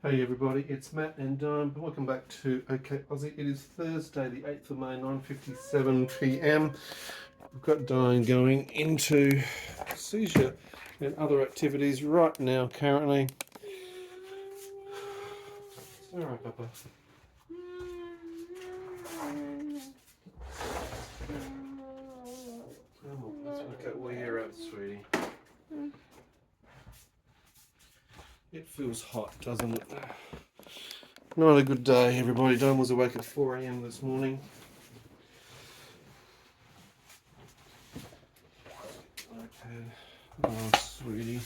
Hey everybody, it's Matt and Dyan. Welcome back to OK Aussie. It is Thursday the 8th of May, 9:57 p.m. We've got Dyan going into seizure and other activities right now currently. It's alright, Papa. Oh, let's look at where you're at, sweetie. It feels hot, doesn't it? Not a good day, everybody. Dyan was awake at 4 a.m. this morning. Okay. Oh, sweetie.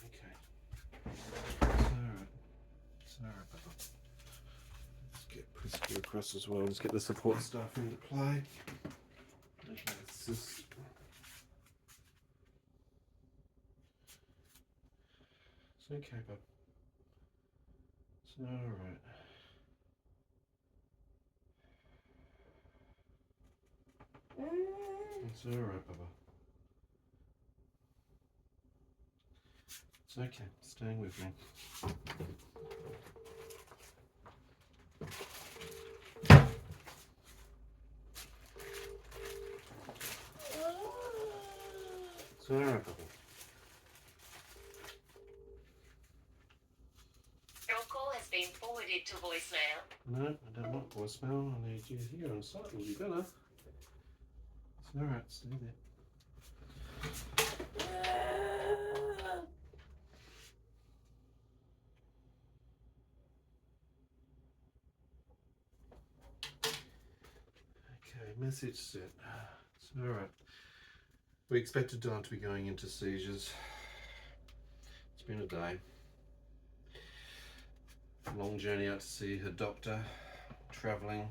Okay. It's alright, Papa. Let's get Prisca across as well. Let's get the support staff into play. Okay, it's just... It's okay, bub. It's alright. It's alright, Baba. It's okay. Staying with me. It's alright, Baba. Your call has been forwarded to voicemail. No, I don't want voicemail. I need you here on site. Well, you better. It's alright. Stay there. Okay, message set. It's alright. We expected Dyan to be going into seizures. It's been a day. Long journey out to see her doctor. Travelling.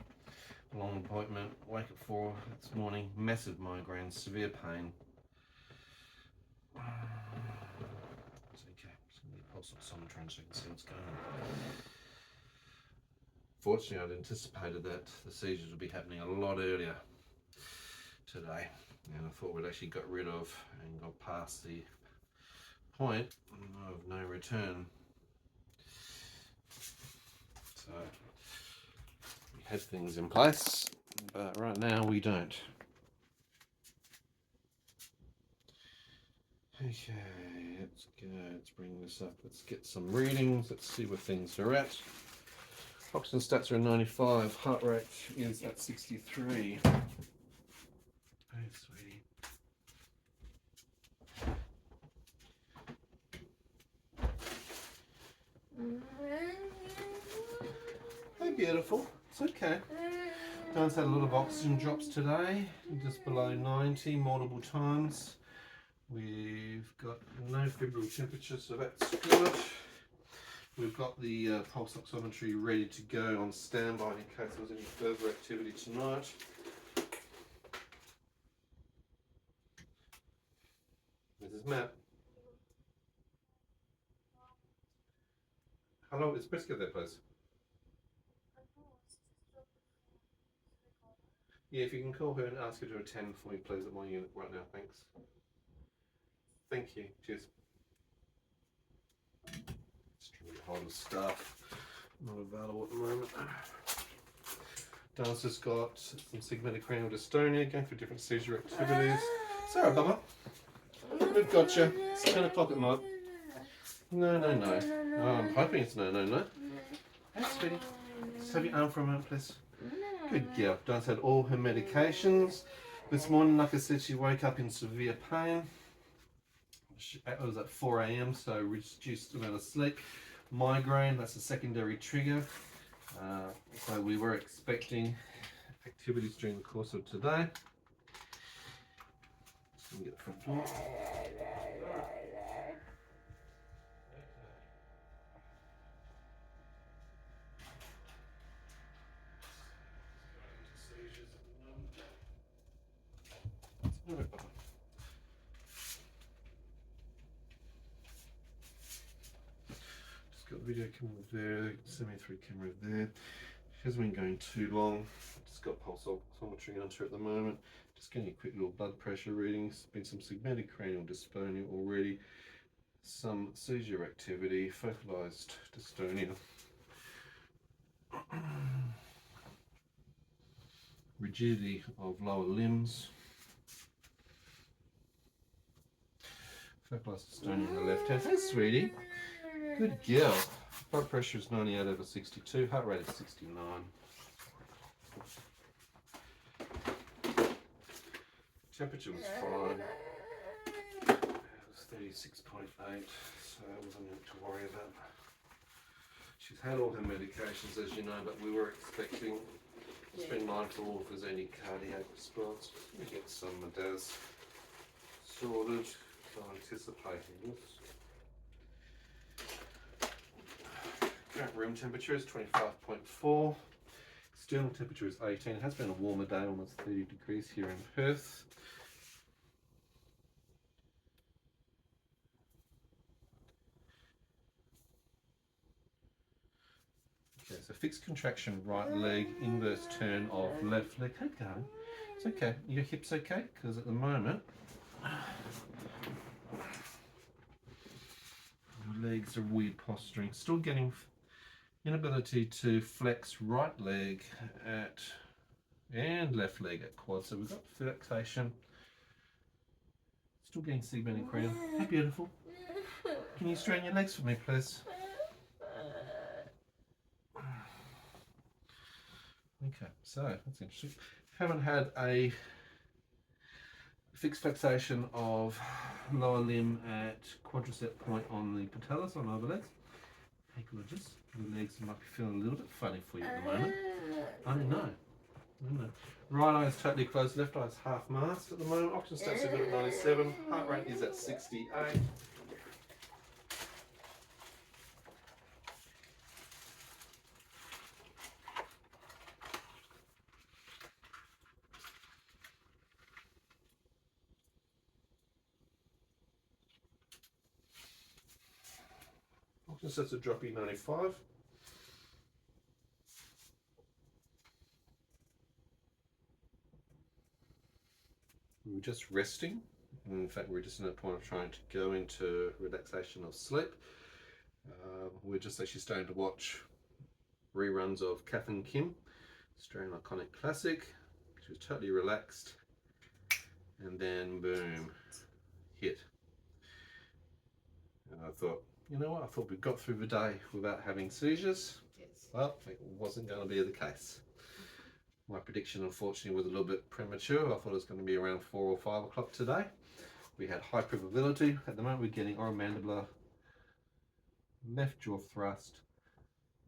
Long appointment. Wake at 4 this morning. Massive migraines. Severe pain. It's okay. Just going to get pulse oximetry so you can see what's going on. Fortunately, I'd anticipated that the seizures would be happening a lot earlier today, and I thought we'd actually got rid of and got past the point of no return. So we had things in place, but right now we don't. Okay, let's go. Let's bring this up. Let's get some readings. Let's see where things are at. Oxygen stats are at 95. Heart rate is at 63. Hey, sweetie. Hey, beautiful. It's okay. Dyan's had a lot of oxygen drops today, just below 90 multiple times. We've got no febrile temperature, so that's good. We've got the pulse oximetry ready to go on standby in case there was any further activity tonight. Mrs. Matt. Hello, is Prisca there, please? Yeah, if you can call her and ask her to attend for me, please, at my unit right now, thanks. Thank you, cheers. Just trying to get hold of staff, not available at the moment. Dyan's just got some submicroscopic dystonia, going through different seizure activities. Sorry, Bubba. We've got you. It's 10 o'clock at night. No. I'm hoping it's no. Hey, sweetie. Just have your arm for a moment, please. Good girl. Dyan's had all her medications. This morning, like I said, she woke up in severe pain. It was at 4 a.m, so reduced amount of sleep. Migraine, that's a secondary trigger. So we were expecting activities during the course of today. Just gonna get the front door. Just got video camera there, semi-through camera there. She hasn't been going too long. Just got pulse oximetry onto her at the moment. Just getting a quick little blood pressure readings. Been some segmented cranial dystonia already. Some seizure activity, focalized dystonia. Rigidity of lower limbs. Focalized dystonia in the left hand. Hey, sweetie. Good girl. Blood pressure is 98/62. Heart rate is 69. Temperature was fine. It was 36.8, so it wasn't anything to worry about. She's had all her medications, as you know, but we were expecting. Just been mindful if there's any cardiac response. We get some DAS sorted, so anticipating this. Current room temperature is 25.4. External temperature is 18. It has been a warmer day, almost 30 degrees here in Perth. Okay, so fixed contraction right leg, inverse turn of left leg. Keep going. It's okay. Your hip's okay? Because at the moment, your legs are weird posturing. Still getting inability to flex right leg at and left leg at quad. So we've got flexation. Still getting segmented cranial. How beautiful. Can you straighten your legs for me, please? Okay, so that's interesting. Haven't had a fixed fixation of lower limb at quadricep point on the patellis on overlegs. Hey, gorgeous. Your legs might be feeling a little bit funny for you at the moment. I know. Right eye is totally closed, left eye is half masked at the moment. Oxygen stats are good at 97, heart rate is at 68. Oxygen stats are dropping 95. We were just resting. In fact, we're just in a point of trying to go into relaxation of sleep. We're just actually starting to watch reruns of Kath and Kim, Australian iconic classic. She was totally relaxed, and then boom, hit. And I thought, you know what? I thought we got through the day without having seizures. Yes. Well, it wasn't going to be the case. My prediction, unfortunately, was a little bit premature. I thought it was going to be around 4 or 5 o'clock today. We had high probability. At the moment, we're getting oromandibular, left jaw thrust,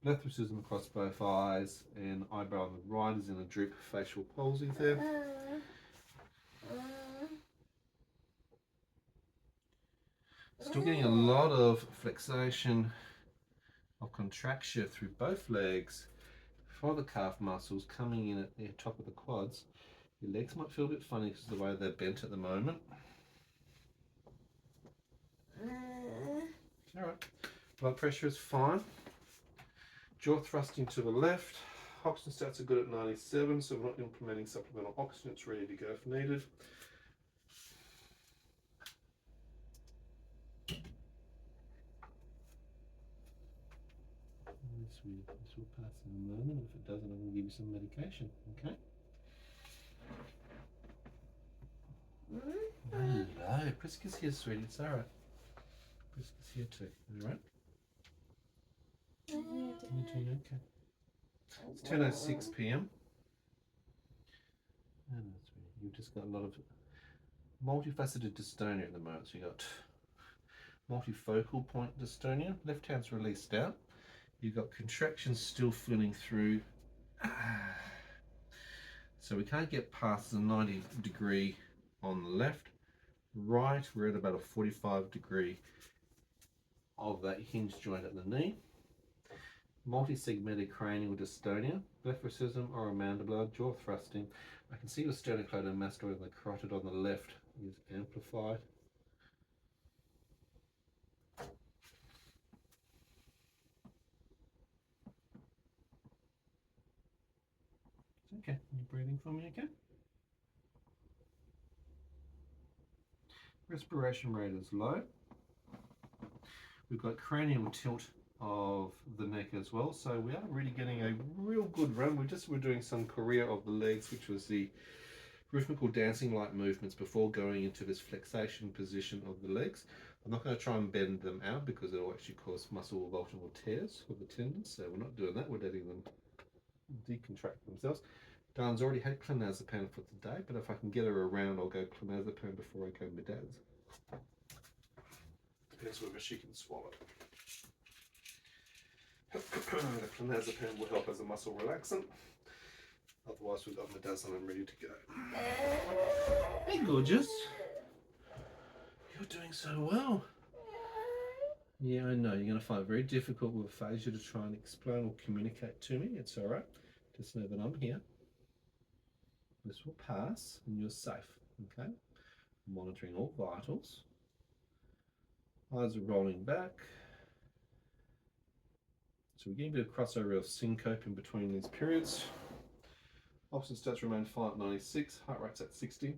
blepharism across both eyes, and eyebrow on the right is in a droop, facial palsy there. Still getting a lot of flexation of contraction through both legs. For the calf muscles coming in at the top of the quads. Your legs might feel a bit funny because of the way they're bent at the moment. Alright, blood pressure is fine. Jaw thrusting to the left. Oxygen stats are good at 97, so we're not implementing supplemental oxygen. It's ready to go if needed. This will pass in a moment. If it doesn't, I'm going to give you some medication, okay? Hello, Priska's here, sweetie. It's alright. Priska's here too. Alright? You're doing okay. It's 10:06 p.m. And you've just got a lot of multifaceted dystonia at the moment. So you've got multifocal point dystonia. Left hand's released out. You've got contractions still filling through. So we can't get past the 90 degree on the left. Right, we're at about a 45 degree of that hinge joint at the knee. Multi-segmented cranial dystonia, blepharism, oromandibular, jaw thrusting. I can see the sternocleidomastoid and the carotid on the left is amplified. Okay, you breathing for me again? Respiration rate is low. We've got cranial tilt of the neck as well, so we are really getting a real good run. We're doing some chorea of the legs, which was the rhythmical dancing like movements before going into this flexation position of the legs. I'm not going to try and bend them out because it'll actually cause muscle avulsion or tears of the tendons, so we're not doing that. We're letting them decontract themselves. Dyan's already had clonazepam for today, but if I can get her around, I'll go clonazepam before I go middads. Depends whether she can swallow. The clonazepam will help as a muscle relaxant. Otherwise, we've got middads and I'm ready to go. Hey, gorgeous. You're doing so well. Yeah, I know. You're going to find it very difficult with aphasia to try and explain or communicate to me. It's all right. Just know that I'm here. This will pass and you're safe. Okay? Monitoring all vitals. Eyes are rolling back. So we're getting a bit of crossover of syncope in between these periods. Oxygen stats remain fine at 96, heart rate's at 60.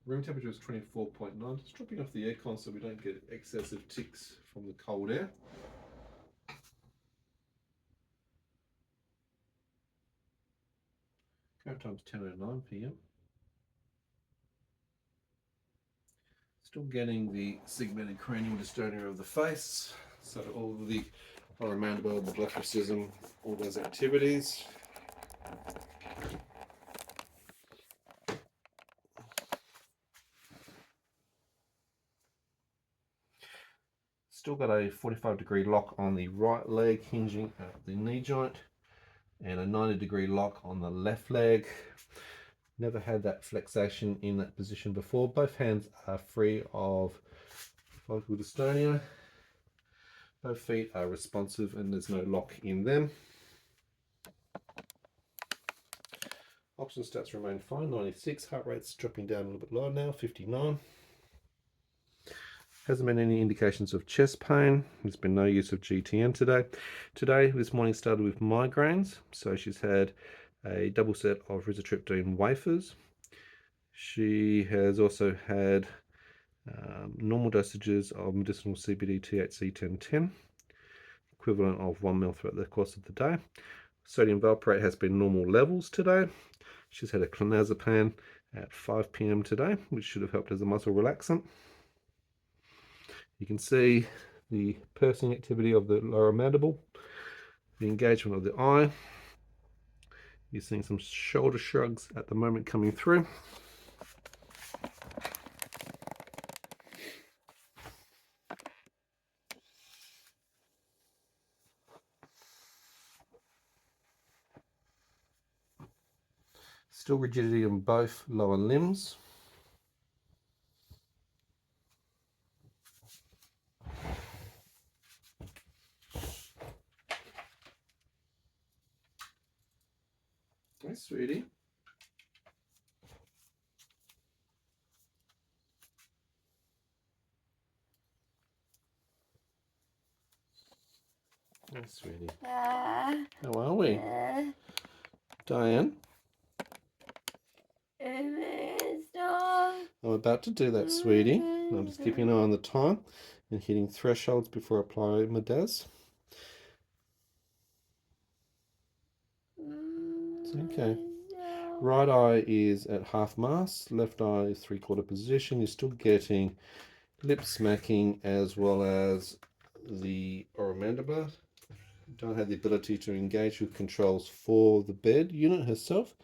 Room temperature is 24.9. Just dropping off the aircon so we don't get excessive ticks from the cold air. Current time's 10:09 p.m. Still getting the segmented cranial dystonia of the face. So all of the oromandible, the blepharism, all those activities. Still got a 45-degree lock on the right leg hinging at the knee joint and a 90-degree lock on the left leg. Never had that flexation in that position before. Both hands are free of focal dystonia. Both feet are responsive and there's no lock in them. Oxygen stats remain fine, 96. Heart rate's dropping down a little bit lower now, 59. Hasn't been any indications of chest pain. There's been no use of GTN today. This morning started with migraines. So she's had a double set of rizatriptan wafers. She has also had normal dosages of medicinal CBD THC 1010, equivalent of 1 ml throughout the course of the day. Sodium valproate has been normal levels today. She's had a clonazepam at 5 p.m. today, which should have helped as a muscle relaxant. You can see the pursing activity of the lower mandible, the engagement of the eye. You're seeing some shoulder shrugs at the moment coming through. Still rigidity in both lower limbs. Hey, sweetie. Hey, sweetie. How are we? Dyan? I'm about to do that, sweetie. I'm just keeping an eye on the time and hitting thresholds before I apply my DAS. It's okay. Right eye is at half mast, left eye is 3/4 position. You're still getting lip smacking as well as the oromandibular. Don't have the ability to engage with controls for the bed unit herself.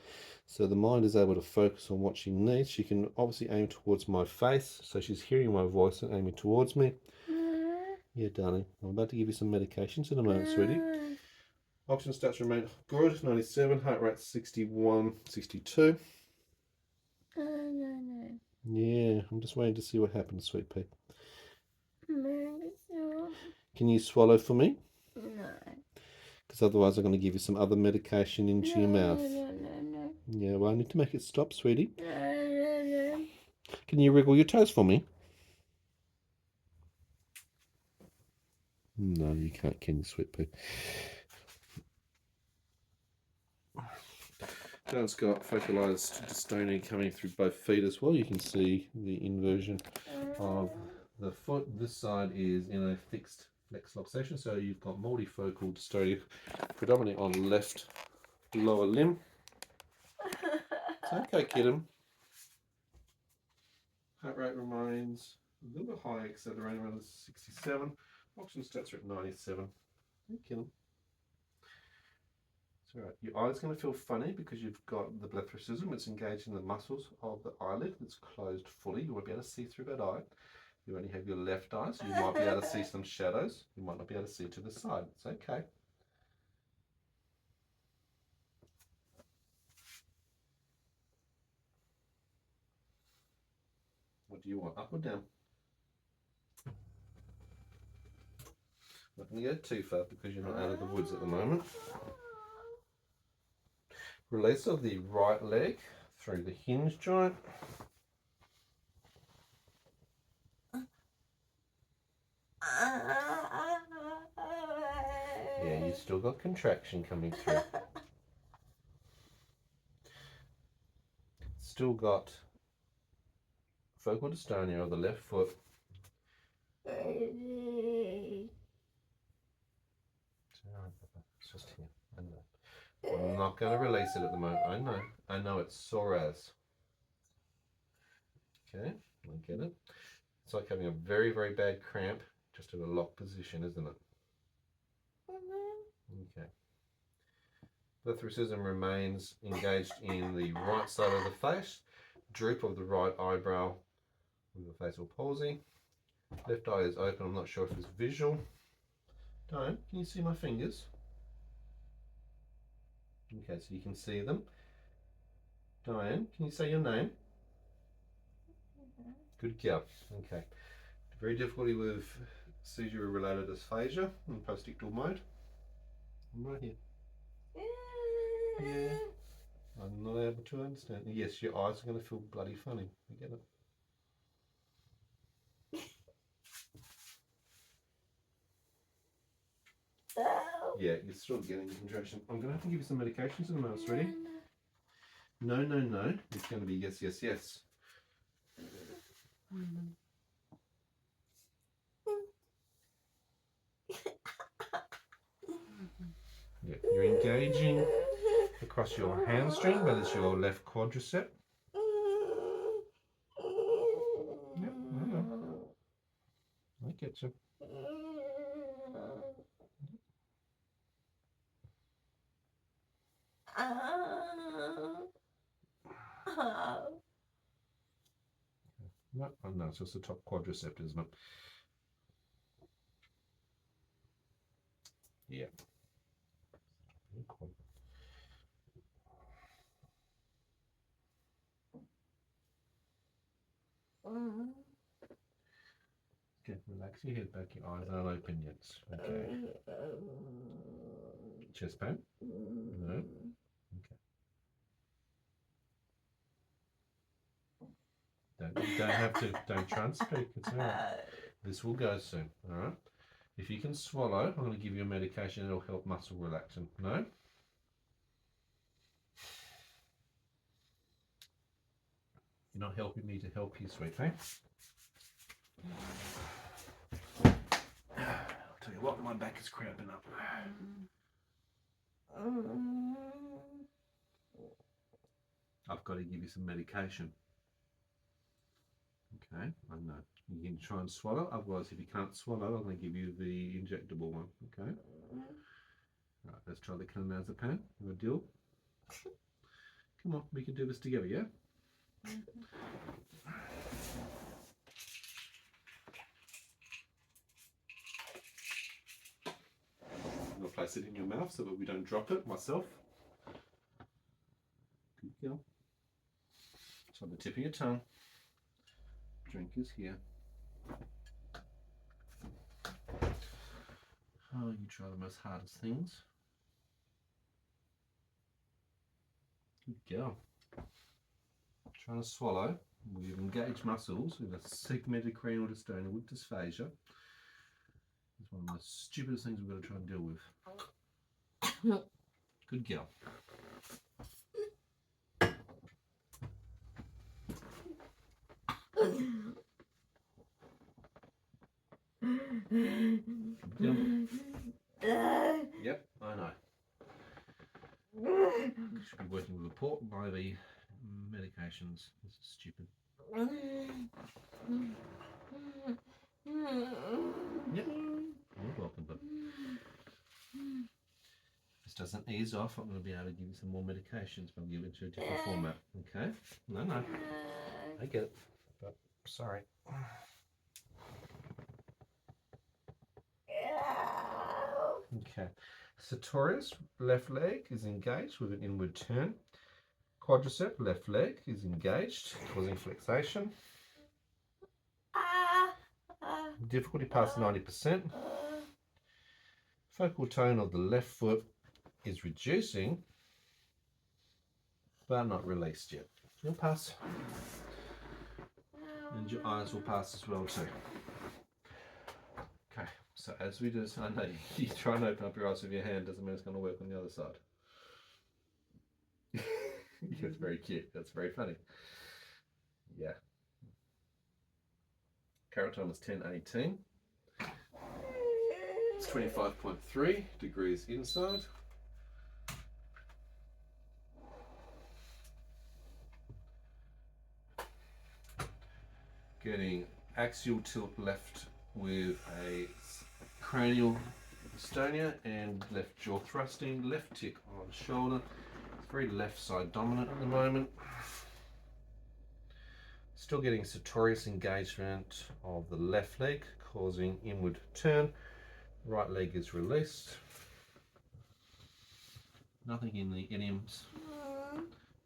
So the mind is able to focus on what she needs. She can obviously aim towards my face. So she's hearing my voice and aiming towards me. Yeah, darling. I'm about to give you some medications in a moment, sweetie. Oxygen stats remain good, 97. Heart rate 61, 62. Yeah, I'm just waiting to see what happens, sweet pea. Can you swallow for me? No. Because otherwise I'm going to give you some other medication into your mouth. No. Yeah, well, I need to make it stop, sweetie. No. Can you wriggle your toes for me? No, you can't, can you, sweet pea? Dyan's got focalized dystonia coming through both feet as well. You can see the inversion of the foot. This side is in a fixed flex lock section, so you've got multifocal dystonia predominantly on left lower limb. It's okay, kiddo. Heart rate remains a little bit high, accelerating around 67. Oxygen stats are at 97. Hey, kiddo. It's alright. Your eye's going to feel funny because you've got the blepharism. It's engaging the muscles of the eyelid. It's closed fully. You won't be able to see through that eye. You only have your left eye, so you might be able to see some shadows. You might not be able to see to the side. It's okay. What do you want, up or down? Not going to go too far because you're not out of the woods at the moment. Release of the right leg through the hinge joint. Yeah, you've still got contraction coming through. Still got focal dystonia of the left foot. It's just here. I know. I'm not going to release it at the moment. I know it's sore as. Okay, I get it. It's like having a very, very bad cramp just in a locked position, isn't it? Okay. Blepharism remains engaged in the right side of the face. Droop of the right eyebrow with the facial palsy. Left eye is open. I'm not sure if it's visual. Dyan, can you see my fingers? Okay, so you can see them. Dyan, can you say your name? Good girl. Okay. Very difficulty with seizure-related dysphagia in postictal mode. I'm right here. Yeah. I'm not able to understand. Yes, your eyes are going to feel bloody funny. I get it. Yeah, you're still getting contraction. I'm going to have to give you some medications in a minute. Ready? No, no, no. It's going to be yes, yes, yes. Yeah, you're engaging across your hamstring, but it's your left quadricep. Yep, I know. I get you. No, oh no, it's just the top quadricep, isn't it? Yeah. Okay, relax your head back, your eyes aren't open yet. Okay. Chest pain? No? Okay. You don't have to, don't try and speak, it's alright. This will go soon, alright? If you can swallow, I'm going to give you a medication that'll help muscle relaxant. No? You're not helping me to help you, sweetie. I'll tell you what, my back is cramping up. I've got to give you some medication. Okay, I know. You can try and swallow, otherwise if you can't swallow, I'm going to give you the injectable one, okay? Right, let's try the clonazepam. You want a deal? Come on, we can do this together, yeah? I'm going to place it in your mouth so that we don't drop it myself. Good girl. It's on the tip of your tongue. Drink is here. Oh, you try the most hardest things. Good girl. Trying to swallow. We've engaged muscles with a segmented cranial dystonia with dysphagia. It's one of the stupidest things we've got to try and deal with. Good girl. Good girl. Yep, I know. You should be working with a port by the medications. This is stupid. Yep. You're welcome, but if this doesn't ease off, I'm going to be able to give you some more medications, but I'll give it to a different format. Okay? No. I get it, but sorry. Okay. Sartorius, left leg is engaged with an inward turn. Quadricep, left leg is engaged, causing flexation. Difficulty past 90%. Focal tone of the left foot is reducing, but not released yet. You'll pass. And your eyes will pass as well too. Okay, so as we do this, I know you try and open up your eyes with your hand, doesn't mean it's going to work on the other side. It's very cute, that's very funny. Yeah. Current time is 10:18. It's 25.3 degrees inside. Getting axial tilt left with a cranial dystonia and left jaw thrusting, left tick on shoulder. It's very left side dominant at the moment. Still getting sartorius engagement of the left leg, causing inward turn. Right leg is released. Nothing in the idioms.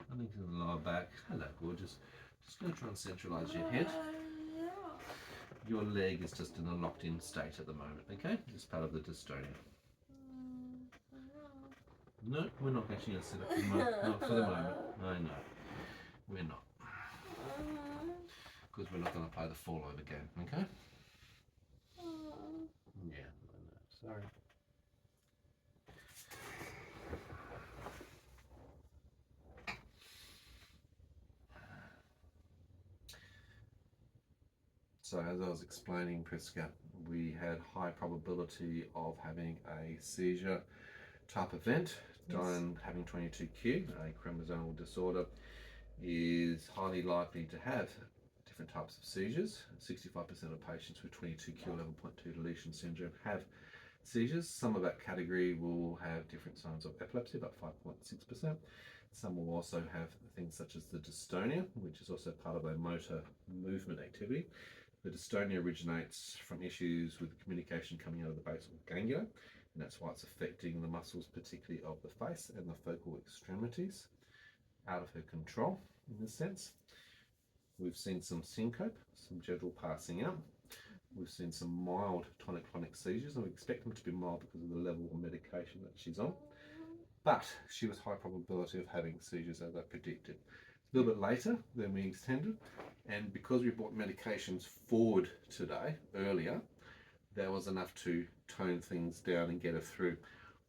Nothing in the lower back. Hello, gorgeous. Just going to try and centralise your head. Your leg is just in a locked in state at the moment, okay? It's part of the dystonia. No, we're not actually going to sit up for the moment. Not for the moment. I know. We're not. Because we're not going to play the fall over game, okay? Yeah, I know. Sorry. So as I was explaining, Priska, we had high probability of having a seizure type event. Yes. Dyan having 22q, a chromosomal disorder, is highly likely to have different types of seizures. 65% of patients with 22q 11.2 deletion syndrome have seizures. Some of that category will have different signs of epilepsy, about 5.6%. Some will also have things such as the dystonia, which is also part of a motor movement activity. The dystonia originates from issues with communication coming out of the basal ganglia, and that's why it's affecting the muscles, particularly of the face and the focal extremities, out of her control in this sense. We've seen some syncope, some general passing out. We've seen some mild tonic-clonic seizures, and we expect them to be mild because of the level of medication that she's on. But she was high probability of having seizures as I predicted. A little bit later than we intended, and because we brought medications forward today, earlier, that was enough to tone things down and get her through.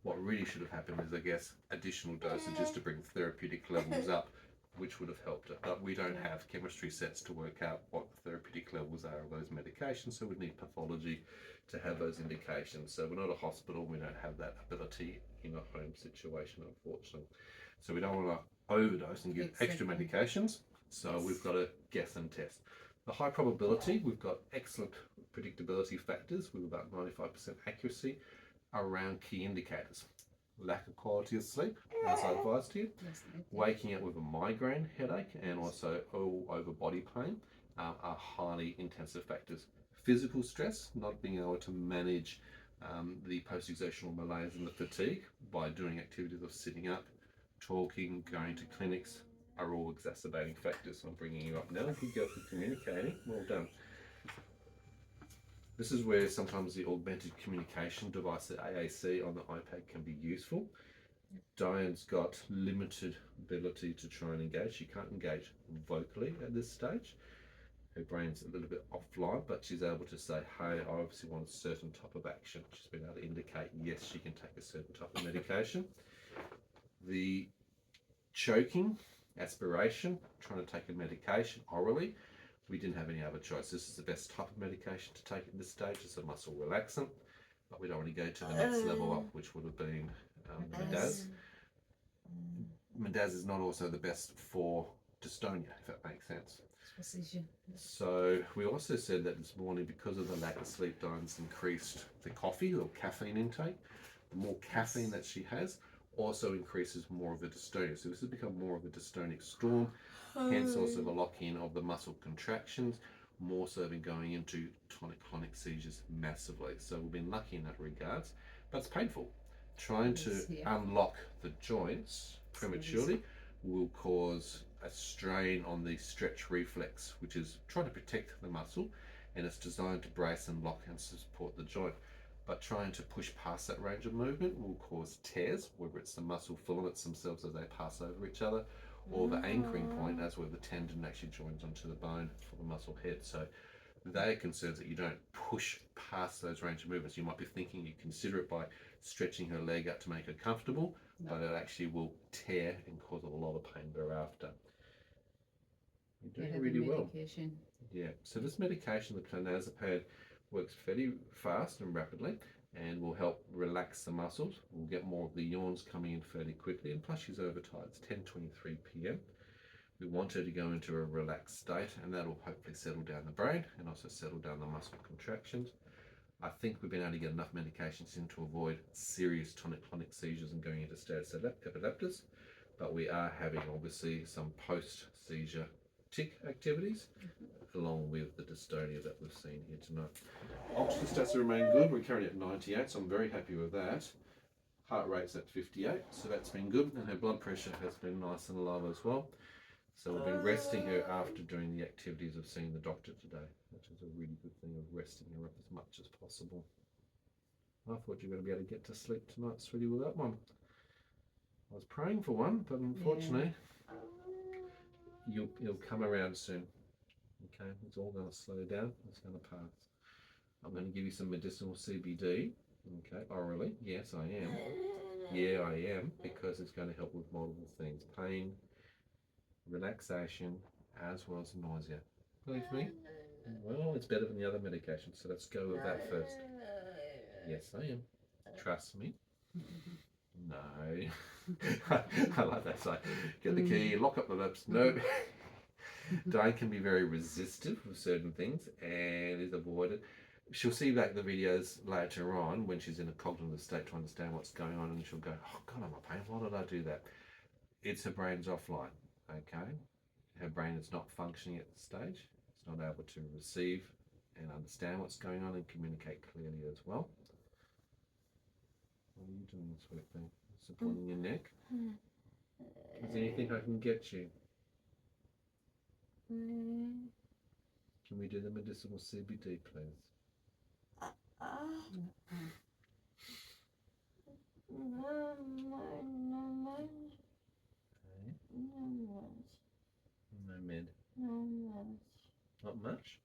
What really should have happened is, I guess, additional dosages to bring therapeutic levels up, which would have helped her. But we don't have chemistry sets to work out what the therapeutic levels are of those medications, so we need pathology to have those indications. So we're not a hospital, we don't have that ability in a home situation, unfortunately. So we don't want to overdose and give extra medications, so we've got to guess and test. The high probability, we've got excellent predictability factors with about 95% accuracy around key indicators. Lack of quality of sleep, as I advised you, waking up with a migraine headache, and also all over body pain are highly intensive factors. Physical stress, not being able to manage the post-exertional malaise and the fatigue by doing activities of sitting up, talking, going to clinics, are all exacerbating factors. I'm bringing you up now. Good girl for communicating. Well done. This is where sometimes the augmented communication device, the AAC on the iPad, can be useful. Dyan's got limited ability to try and engage. She can't engage vocally at this stage. her brain's a little bit offline, but she's able to say, hey, I obviously want a certain type of action. She's been able to indicate, yes, she can take a certain type of medication. The choking, aspiration, trying to take a medication orally, we didn't have any other choice. This is the best type of medication to take at this stage. It's a muscle relaxant, but we don't want to go to the next level up, which would have been Mendaz. Mendaz is not also the best for dystonia, if that makes sense. So we also said that this morning, because of the lack of sleep, Dyan's increased the coffee or caffeine intake. The more caffeine that she has also increases more of the dystonia. So this has become more of a dystonic storm, hence also the lock-in of the muscle contractions, more so than going into tonic-clonic seizures massively. So we've been lucky in that regards, but it's painful. Trying to unlock the joints prematurely will cause a strain on the stretch reflex, which is trying to protect the muscle, and it's designed to brace and lock and support the joint. But trying to push past that range of movement will cause tears, whether it's the muscle filaments themselves as they pass over each other, or the anchoring point, as where the tendon actually joins onto the bone for the muscle head. So they are concerns that you don't push past those range of movements. You might be thinking you consider it by stretching her leg out to make her comfortable, but it actually will tear and cause a lot of pain thereafter. You're doing really well. Yeah, so this medication, the clonazepam, works fairly fast and rapidly and will help relax the muscles. We'll get more of the yawns coming in fairly quickly, and plus she's overtired. It's 10:23 p.m. We want her to go into a relaxed state, and that'll hopefully settle down the brain and also settle down the muscle contractions. I think we've been able to get enough medications in to avoid serious tonic-clonic seizures and going into status epilepticus, but we are having obviously some post-seizure tic activities along with the dystonia that we've seen here tonight. Oxygen stats remain good. We're currently at 98, so I'm very happy with that. Heart rate's at 58, so that's been good, and her blood pressure has been nice and low as well. So we've been resting her after doing the activities of seeing the doctor today, which is a really good thing, of resting her up as much as possible. I thought you were going to be able to get to sleep tonight, sweetie, with that one. I was praying for one, but unfortunately, you'll come around soon. Okay, it's all going to slow down. It's going to pass. I'm going to give you some medicinal CBD. Okay, orally. Yes, I am. Yeah, I am, because it's going to help with multiple things: pain, relaxation, as well as nausea. Believe me? Well, it's better than the other medications, so let's go with that first. Yes, I am. Trust me. No. I like that side. Get the key, lock up the lips. No. Dyan can be very resistive of certain things and is avoided. She'll see back the videos later on when she's in a cognitive state to understand what's going on, and she'll go, oh God, I'm in pain. Why did I do that? It's her brain's offline, okay? Her brain is not functioning at this stage. It's not able to receive and understand what's going on and communicate clearly as well. What are you doing, sweet thing? Supporting your neck? Is there anything I can get you? Can we do the medicinal CBD, please? No med. Not much?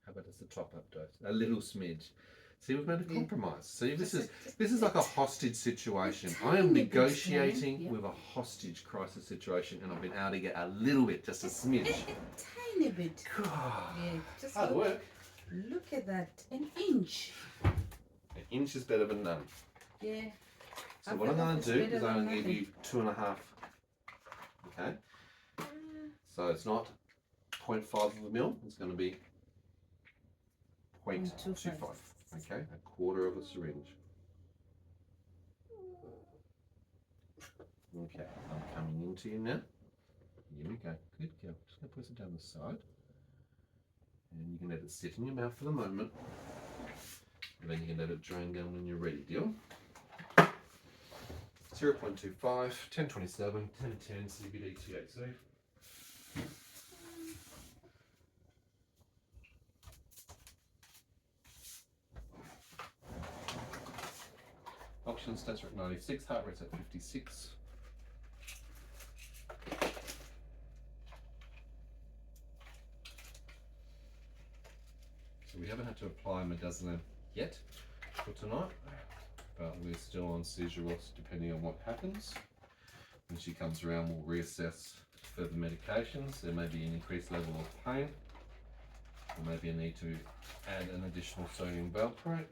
How about as a top-up dose? A little smidge. See, we've made a compromise. See, this is like a hostage situation. I am negotiating with a hostage crisis situation, and I've been able to get a little bit, just a smidge. A tiny bit. Just hard work. Look at that, an inch. An inch is better than none. Yeah. So what I'm going to do is I'm going to give you 2.5. Okay. So it's not 0.5 of a mil. It's going to be 0.25. Okay, a quarter of a syringe. Okay, I'm coming into you now. Here we go. Good girl. Just going to push it down the side. And you can let it sit in your mouth for the moment. And then you can let it drain down when you're ready, deal? 0.25, 1027, 1010 CBD THC. Oxygen stats are at 96, heart rate's at 56. to apply midazolam yet for tonight, but we're still on seizure watch depending on what happens. When she comes around, we'll reassess further medications. There may be an increased level of pain, or maybe a need to add an additional sodium valproate.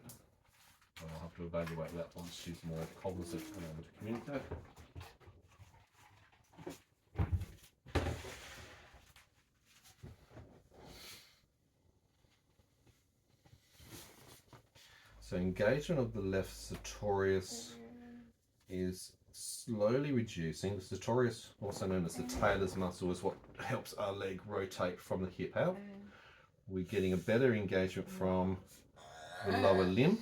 I'll have to evaluate that once she's more cognizant and able to communicate. So engagement of the left sartorius is slowly reducing. The sartorius, also known as the talus muscle, is what helps our leg rotate from the hip out. We're getting a better engagement from the lower limb.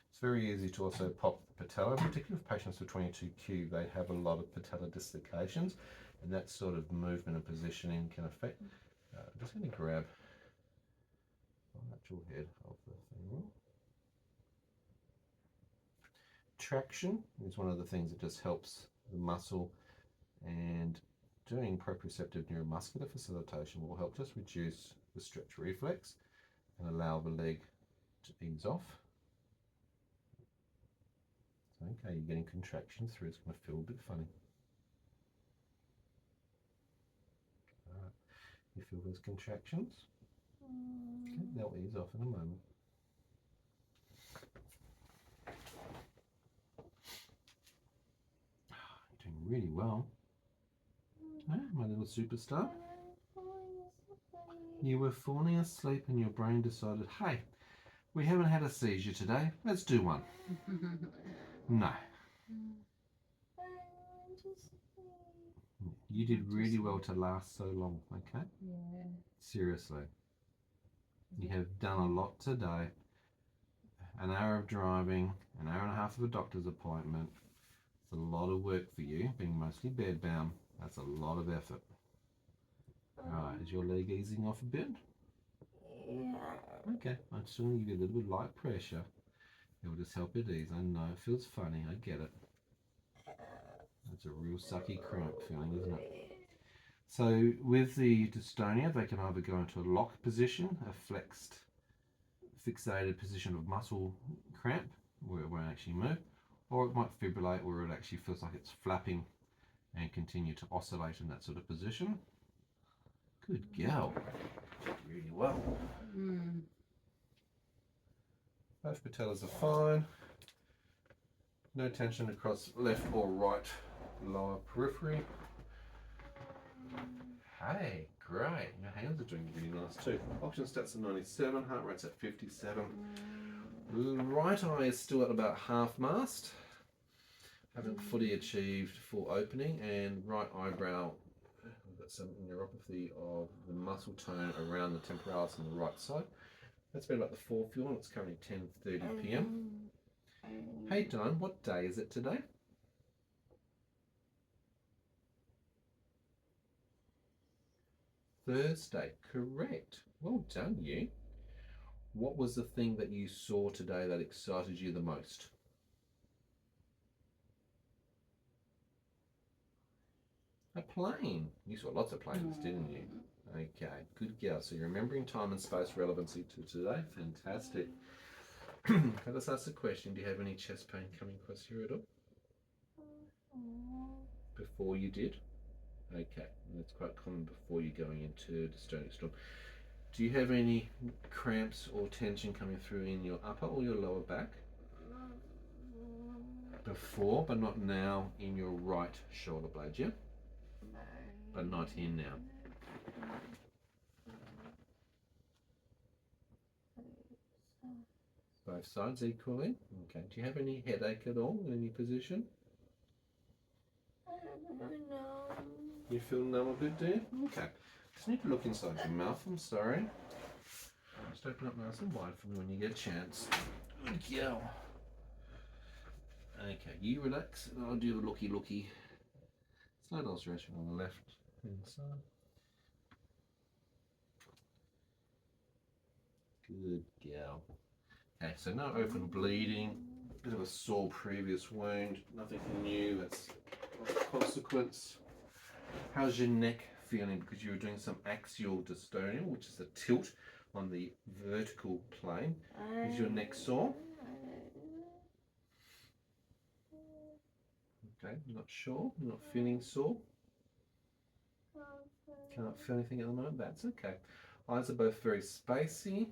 It's very easy to also pop the patella, particularly with patients with 22q. They have a lot of patella dislocations, and that sort of movement and positioning can affect. I'm just going to grab the actual head of the femoral. Traction is one of the things that just helps the muscle, and doing proprioceptive neuromuscular facilitation will help just reduce the stretch reflex and allow the leg to ease off. So, okay, you're getting contraction through, it's going to feel a bit funny. Alright, you feel those contractions? Okay, they'll ease off in a moment. You're doing really well. Oh, my little superstar. You were falling asleep and your brain decided, hey, we haven't had a seizure today, let's do one. No. You did really well to last so long, okay? Yeah. Seriously. You have done a lot today. An hour of driving, an hour and a half of a doctor's appointment. It's a lot of work for you, being mostly bedbound. That's a lot of effort. Alright, is your leg easing off a bit? Yeah. Okay, I'm just going to give you a little bit of light pressure. It will just help it ease. I know it feels funny, I get it. It's a real sucky cramp feeling, isn't it? So with the dystonia, they can either go into a locked position, a flexed, fixated position of muscle cramp, where it won't actually move, or it might fibrillate, where it actually feels like it's flapping and continue to oscillate in that sort of position. Good girl. Really well. Both patellas are fine. No tension across left or right lower periphery. Hey, great. Your hands are doing really nice too. Oxygen stats are 97, heart rate's at 57. Right eye is still at about half mast. Haven't fully achieved full opening, and right eyebrow, we've got some neuropathy of the muscle tone around the temporalis on the right side. That's been about the 4th fuel, and it's currently 10:30 p.m. Hey Dyan, what day is it today? Thursday, correct. Well done, you. What was the thing that you saw today that excited you the most? A plane. You saw lots of planes, didn't you? Okay, good girl. So you're remembering time and space relevancy to today. Fantastic. Can I just ask a question? Do you have any chest pain coming across here at all? Before you did? Okay, that's quite common before you're going into dystonic storm. Do you have any cramps or tension coming through in your upper or your lower back? Before, but not now in your right shoulder blade, yeah? But not here now. Both sides equally? Okay. Do you have any headache at all in any position? No. You feel numb a bit, do you? Okay. Just need to look inside your mouth, I'm sorry. Just open up nice and wide for me when you get a chance. Good girl. Okay, you relax and I'll do a looky. Slight ulceration on the left hand side. Good girl. Okay, so no open bleeding. bit of a sore previous wound, nothing new, that's not a consequence. How's your neck feeling? Because you were doing some axial dystonia, which is a tilt on the vertical plane. Is your neck sore? Okay, not sure, not feeling sore. Can't feel anything at the moment, that's okay. Eyes are both very spacey.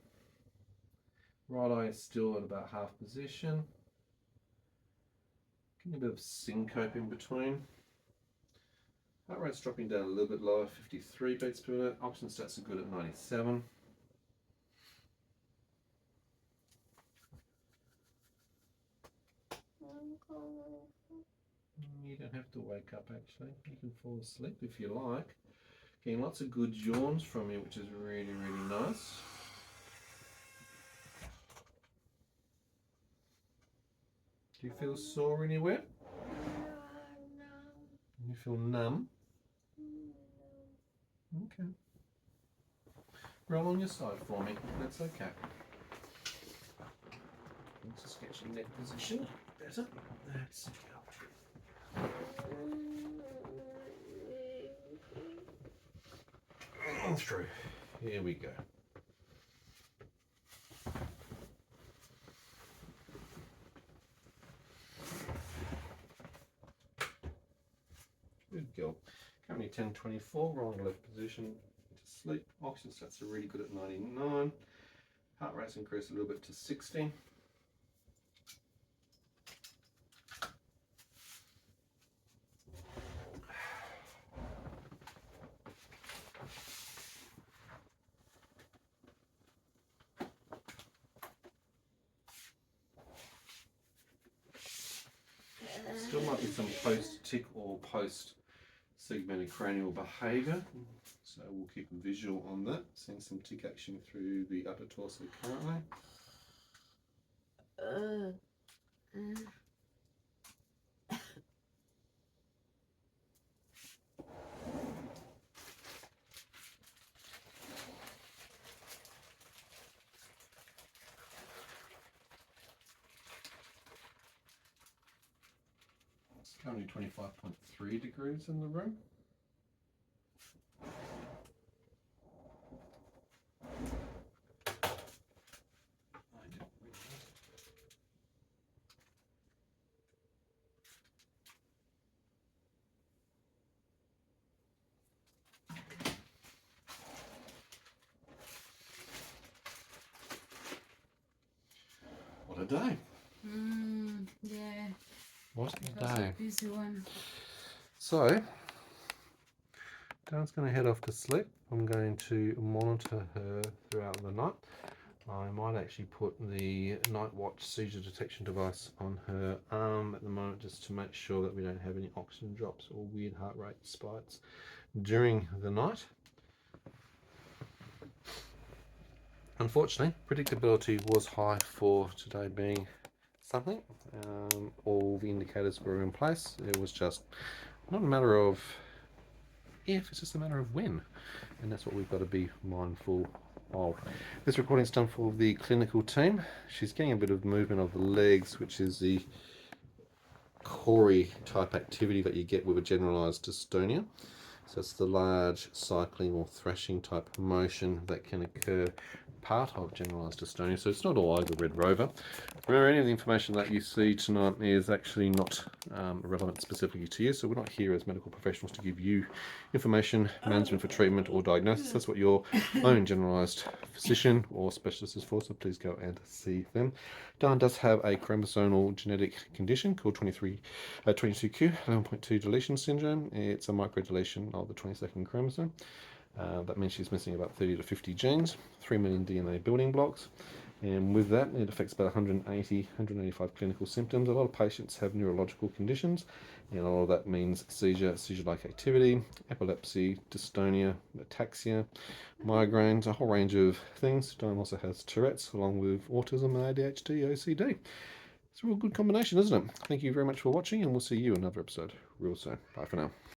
Right eye is still at about half position. Getting a bit of syncope in between. Heart rate's dropping down a little bit lower, 53 beats per minute. Oxygen stats are good at 97. You don't have to wake up actually. You can fall asleep if you like. Getting lots of good yawns from you, which is really, really nice. Do you feel sore anywhere? You feel numb? Okay. Roll on your side for me. That's okay. Let's just get your neck position better. That's okay. On through. Here we go. Good girl. Currently 10:24, rolling left position to sleep. Oxygen stats are really good at 99. Heart rate's increased a little bit to 60. Still might be some post-tick or post-segmented cranial behaviour, so we'll keep a visual on that. Seeing some tick action through the upper torso currently. It's currently 25.3 degrees in the room. What a day. Yeah. What a That was a day. busy one. So, Dyan's going to head off to sleep. I'm going to monitor her throughout the night. I might actually put the night watch seizure detection device on her arm at the moment just to make sure that we don't have any oxygen drops or weird heart rate spikes during the night. Unfortunately, predictability was high for today being something. All the indicators were in place. It was just not a matter of if, it's just a matter of when. And that's what we've got to be mindful of. This recording is done for the clinical team. She's getting a bit of movement of the legs, which is the Corey type activity that you get with a generalized dystonia. So it's the large cycling or thrashing type motion that can occur part of generalized dystonia. So it's not all over Red Rover. Remember, any of the information that you see tonight is actually not relevant specifically to you. So we're not here as medical professionals to give you information, management for treatment or diagnosis. That's what your own generalized physician or specialist is for. So please go and see them. Dyan does have a chromosomal genetic condition called 22q 11.2 deletion syndrome. It's a microdeletion of the 22nd chromosome. That means she's missing about 30 to 50 genes, 3 million DNA building blocks, and with that it affects about 185 clinical symptoms. A lot of patients have neurological conditions, and a lot of that means seizure-like activity, epilepsy, dystonia, ataxia, migraines, a whole range of things. Dyan also has Tourette's along with autism and ADHD, OCD. It's a real good combination, isn't it? Thank you very much for watching, and we'll see you in another episode real soon. Bye for now.